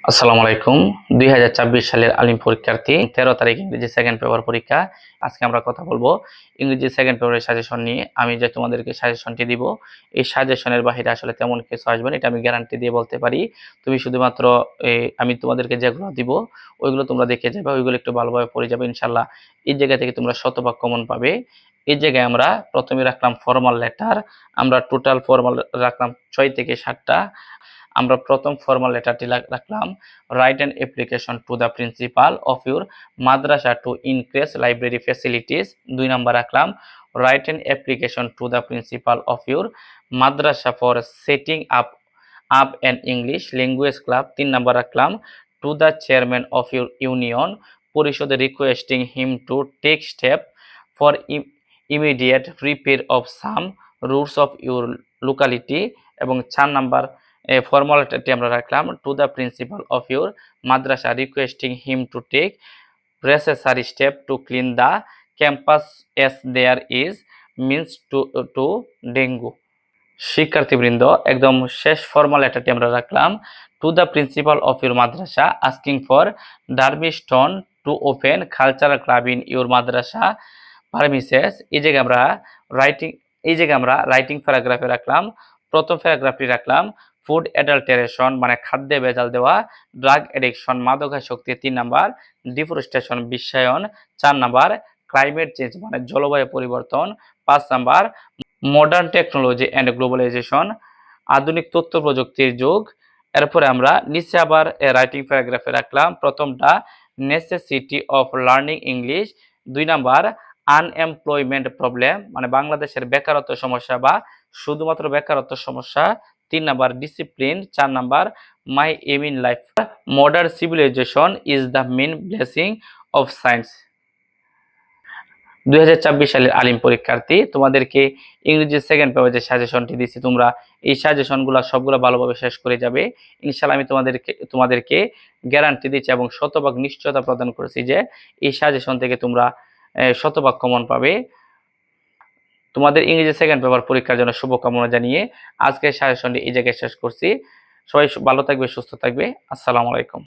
আসসালামু আলাইকুম। 2024 সালের আলিম পরীক্ষার্থী 13 তারিখ ইংরেজি সেকেন্ড পেপার পরীক্ষা। আজকে আমরা কথা বলবো ইংরেজি সেকেন্ড পেপারের সাজেশন নিয়ে। আমি যে তোমাদেরকে সাজেশনটি দিব, এই সাজেশনের বাহিরে আসলে তেমন কিছু আসবে না, এটা আমি গ্যারান্টি দিয়ে বলতে পারি। তুমি শুধুমাত্র আমি তোমাদেরকে যেগুলো দিব ওইগুলো তোমরা দেখে যাবে, ওইগুলো একটু ভালোভাবে পড়ে যাবে ইনশাল্লাহ। এই জায়গা থেকে তোমরা শতভাগ কমন পাবে। এই জায়গায় আমরা প্রথমে রাখলাম ফর্মাল লেটার। আমরা টোটাল ফর্মাল রাখলাম 6 থেকে 7টা। আমরা প্রথম ফর্মাল লেটারটি রাখলাম, write an application to the principal of your মাদ্রাসা to increase library facilities. 2 number রাখলাম, write an application to the principal of your মাদ্রাসা for setting up an English language club. 3 number রাখলাম, to the chairman of your union পরিষদ requesting him to take step for immediate repair of some roots of your locality. এবং 4 number formality আমরা রাখলাম, to the principal of your মাদ্রাসা requesting him to take necessary step to clean the campus as there is means to dengue। শিক্ষার্থীবৃন্দ, একদম শেষ formal লেটারটি আমরা রাখলাম, to the principal of your মাদ্রাসা আস্কিং ফর ডারবিস্টন to open cultural club in your মাদ্রাসা পারমিসেস। এই জায়গায় আমরা রাইটিং প্যারাগ্রাফে রাখলাম, প্রথম প্যারাগ্রাফটি রাখলাম, ফুড অ্যাডাল্টারেশন মানে খাদ্যে ভেজাল দেওয়া, ড্রাগ এডিকশন মাদকাসক্তি 3 নাম্বার, ডিফরেস্টেশন বিশ্বায়ন 4 নাম্বার, ক্লাইমেট চেঞ্জ মানে জলবায়ু পরিবর্তন 5 number, modern technology and globalisation আধুনিক তথ্য প্রযুক্তির যুগ। এরপরে আমরা নিচে আবার রাইটিং প্যারাগ্রাফে রাখলাম, প্রথমটা necessity of learning English, 2 number unemployment problem মানে বাংলাদেশের বেকারত্ব সমস্যা বা শুধুমাত্র বেকারত্ব সমস্যা, 3 number discipline, 4 number my aim in life modern civilisation is the main blessing of science. 2024 সালের আলিম পরীক্ষার্থী, তোমাদেরকে ইংরেজি সেকেন্ড পেপারে যে সাজেশনটি দিচ্ছি, তোমরা এই সাজেশনগুলো সবগুলো ভালোভাবে শেষ করে যাবে ইনশাআল্লাহ। আমি তোমাদেরকে গ্যারান্টি দিচ্ছি এবং শতভাগ নিশ্চয়তা প্রদান করেছি যে এই সাজেশন থেকে তোমরা শতভাগ কমন পাবে। তোমাদের ইংরেজি সেকেন্ড পেপার পরীক্ষার জন্য শুভকামনা জানিয়ে আজকের সাজেশনটি এই জায়গায় শেষ করছি। সবাই ভালো থাকবে, সুস্থ থাকবে। আসসালামু আলাইকুম।